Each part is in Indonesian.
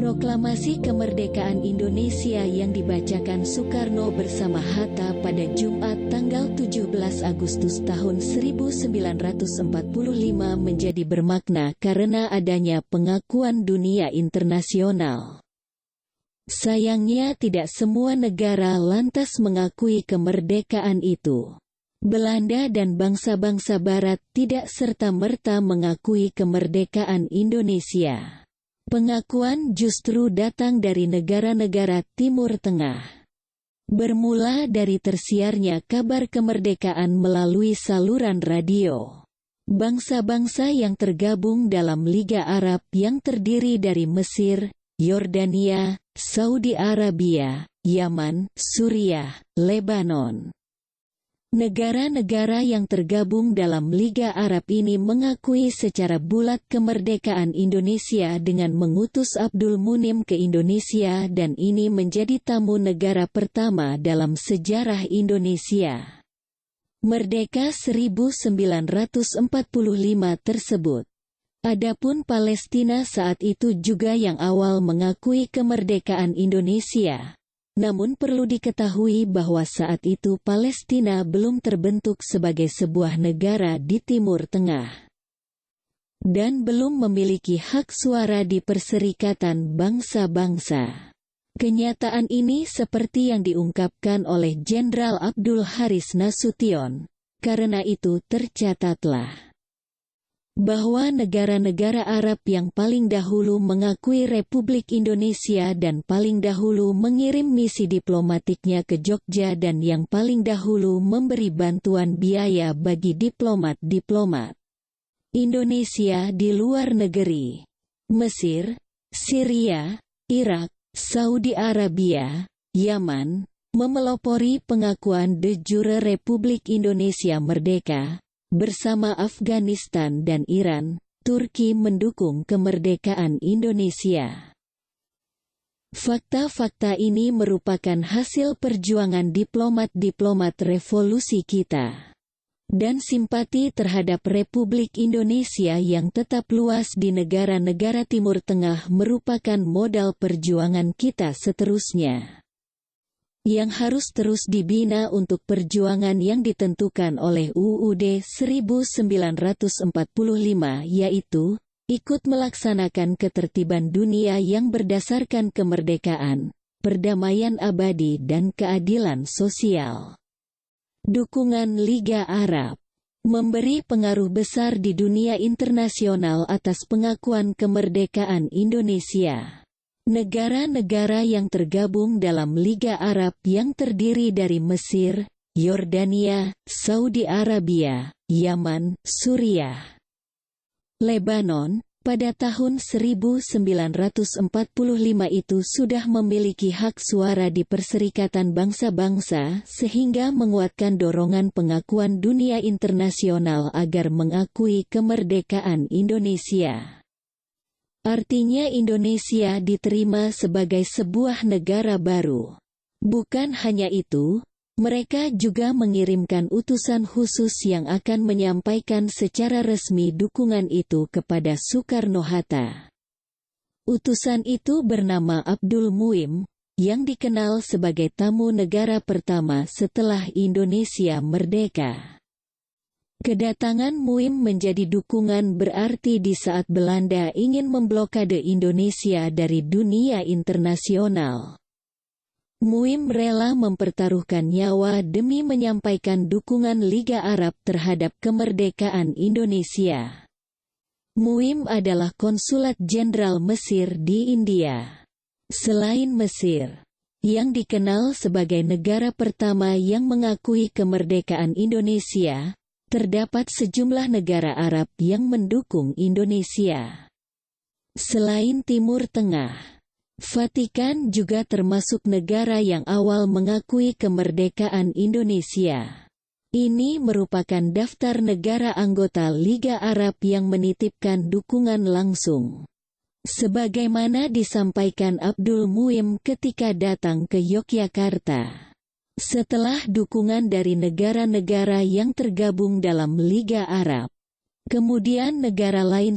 Proklamasi Kemerdekaan Indonesia yang dibacakan Soekarno bersama Hatta pada Jumat tanggal 17 Agustus tahun 1945 menjadi bermakna karena adanya pengakuan dunia internasional. Sayangnya tidak semua negara lantas mengakui kemerdekaan itu. Belanda dan bangsa-bangsa Barat tidak serta-merta mengakui kemerdekaan Indonesia. Pengakuan justru datang dari negara-negara Timur Tengah. Bermula dari tersiarnya kabar kemerdekaan melalui saluran radio. Bangsa-bangsa yang tergabung dalam Liga Arab yang terdiri dari Mesir, Yordania, Saudi Arabia, Yaman, Suriah, Lebanon. Negara-negara yang tergabung dalam Liga Arab ini mengakui secara bulat kemerdekaan Indonesia dengan mengutus Abdul Munim ke Indonesia, dan ini menjadi tamu negara pertama dalam sejarah Indonesia. Merdeka 1945 tersebut. Adapun Palestina saat itu juga yang awal mengakui kemerdekaan Indonesia. Namun perlu diketahui bahwa saat itu Palestina belum terbentuk sebagai sebuah negara di Timur Tengah dan belum memiliki hak suara di Perserikatan Bangsa-Bangsa. Kenyataan ini seperti yang diungkapkan oleh Jenderal Abdul Haris Nasution. Karena itu tercatatlah bahwa negara-negara Arab yang paling dahulu mengakui Republik Indonesia dan paling dahulu mengirim misi diplomatiknya ke Jogja dan yang paling dahulu memberi bantuan biaya bagi diplomat-diplomat Indonesia di luar negeri, Mesir, Syria, Irak, Saudi Arabia, Yaman, memelopori pengakuan de jure Republik Indonesia merdeka. Bersama Afghanistan dan Iran, Turki mendukung kemerdekaan Indonesia. Fakta-fakta ini merupakan hasil perjuangan diplomat-diplomat revolusi kita dan simpati terhadap Republik Indonesia yang tetap luas di negara-negara Timur Tengah merupakan modal perjuangan kita seterusnya, yang harus terus dibina untuk perjuangan yang ditentukan oleh UUD 1945, yaitu ikut melaksanakan ketertiban dunia yang berdasarkan kemerdekaan, perdamaian abadi dan keadilan sosial. Dukungan Liga Arab memberi pengaruh besar di dunia internasional atas pengakuan kemerdekaan Indonesia. Negara-negara yang tergabung dalam Liga Arab yang terdiri dari Mesir, Yordania, Saudi Arabia, Yaman, Suriah, Lebanon, pada tahun 1945 itu sudah memiliki hak suara di Perserikatan Bangsa-Bangsa sehingga menguatkan dorongan pengakuan dunia internasional agar mengakui kemerdekaan Indonesia. Artinya Indonesia diterima sebagai sebuah negara baru. Bukan hanya itu, mereka juga mengirimkan utusan khusus yang akan menyampaikan secara resmi dukungan itu kepada Soekarno-Hatta. Utusan itu bernama Abdul Muim, yang dikenal sebagai tamu negara pertama setelah Indonesia merdeka. Kedatangan Muim menjadi dukungan berarti di saat Belanda ingin memblokade Indonesia dari dunia internasional. Muim rela mempertaruhkan nyawa demi menyampaikan dukungan Liga Arab terhadap kemerdekaan Indonesia. Muim adalah konsulat jenderal Mesir di India. Selain Mesir, yang dikenal sebagai negara pertama yang mengakui kemerdekaan Indonesia, terdapat sejumlah negara Arab yang mendukung Indonesia. Selain Timur Tengah, Vatikan juga termasuk negara yang awal mengakui kemerdekaan Indonesia. Ini merupakan daftar negara anggota Liga Arab yang menitipkan dukungan langsung. Sebagaimana disampaikan Abdul Muim ketika datang ke Yogyakarta. Setelah dukungan dari negara-negara yang tergabung dalam Liga Arab, Kemudian negara lain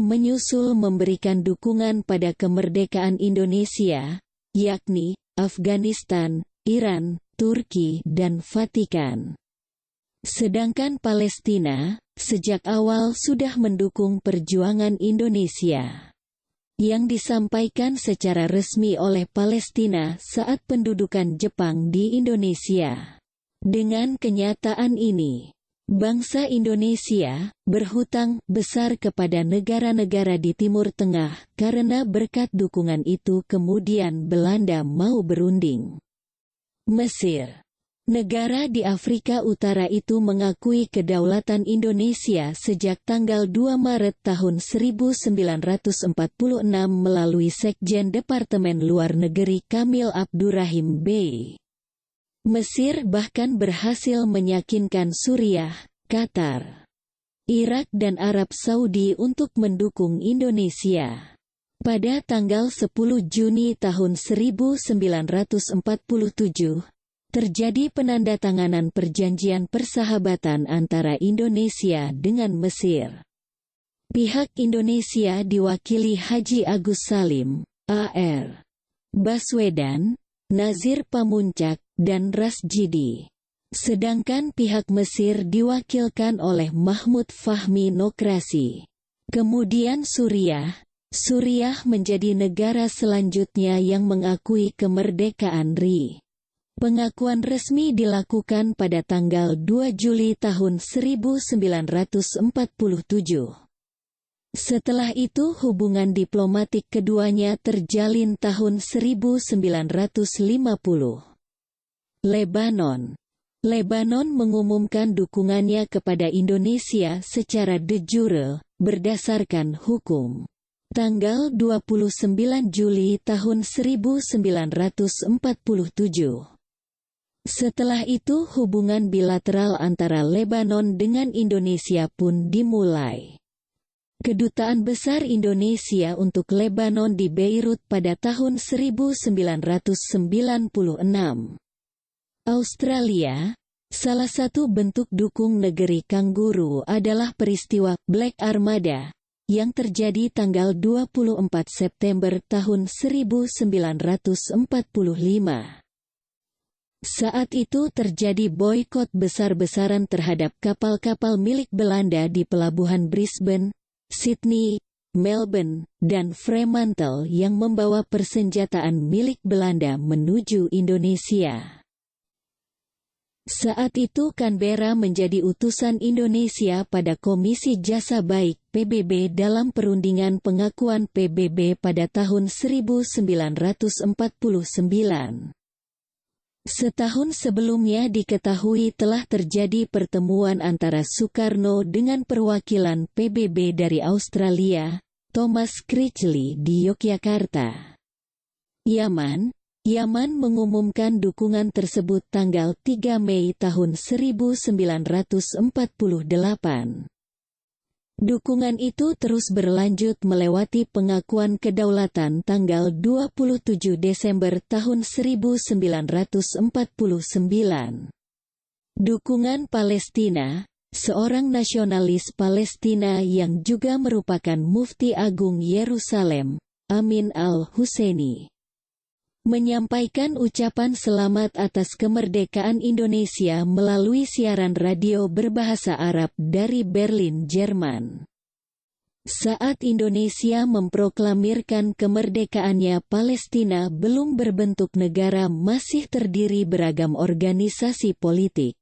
menyusul memberikan dukungan pada kemerdekaan Indonesia, yakni Afghanistan, Iran, Turki, dan Vatikan. Sedangkan Palestina, sejak awal sudah mendukung perjuangan Indonesia, yang disampaikan secara resmi oleh Palestina saat pendudukan Jepang di Indonesia. Dengan kenyataan ini, bangsa Indonesia berhutang besar kepada negara-negara di Timur Tengah karena berkat dukungan itu kemudian Belanda mau berunding. Mesir, negara di Afrika Utara itu mengakui kedaulatan Indonesia sejak tanggal 2 Maret tahun 1946 melalui Sekjen Departemen Luar Negeri Kamil Abdurrahim Bey. Mesir bahkan berhasil meyakinkan Suriah, Qatar, Irak dan Arab Saudi untuk mendukung Indonesia. Pada tanggal 10 Juni tahun 1947, terjadi penandatanganan perjanjian persahabatan antara Indonesia dengan Mesir. Pihak Indonesia diwakili Haji Agus Salim, A.R. Baswedan, Nazir Pamuncak, dan Rasjidi. Sedangkan pihak Mesir diwakilkan oleh Mahmud Fahmi Nokrasi. Kemudian Suriah menjadi negara selanjutnya yang mengakui kemerdekaan RI. Pengakuan resmi dilakukan pada tanggal 2 Juli tahun 1947. Setelah itu hubungan diplomatik keduanya terjalin tahun 1950. Lebanon mengumumkan dukungannya kepada Indonesia secara de jure, berdasarkan hukum. Tanggal 29 Juli tahun 1947. Setelah itu hubungan bilateral antara Lebanon dengan Indonesia pun dimulai. Kedutaan Besar Indonesia untuk Lebanon di Beirut pada tahun 1996. Australia, salah satu bentuk dukung negeri kanguru adalah peristiwa Black Armada, yang terjadi tanggal 24 September tahun 1945. Saat itu terjadi boikot besar-besaran terhadap kapal-kapal milik Belanda di pelabuhan Brisbane, Sydney, Melbourne, dan Fremantle yang membawa persenjataan milik Belanda menuju Indonesia. Saat itu Canberra menjadi utusan Indonesia pada Komisi Jasa Baik PBB dalam perundingan pengakuan PBB pada tahun 1949. Setahun sebelumnya diketahui telah terjadi pertemuan antara Soekarno dengan perwakilan PBB dari Australia, Thomas Critchley di Yogyakarta. Yaman mengumumkan dukungan tersebut tanggal 3 Mei tahun 1948. Dukungan itu terus berlanjut melewati pengakuan kedaulatan tanggal 27 Desember tahun 1949. Dukungan Palestina, seorang nasionalis Palestina yang juga merupakan Mufti Agung Yerusalem, Amin al-Husseini, menyampaikan ucapan selamat atas kemerdekaan Indonesia melalui siaran radio berbahasa Arab dari Berlin, Jerman. Saat Indonesia memproklamirkan kemerdekaannya, Palestina belum berbentuk negara, masih terdiri beragam organisasi politik.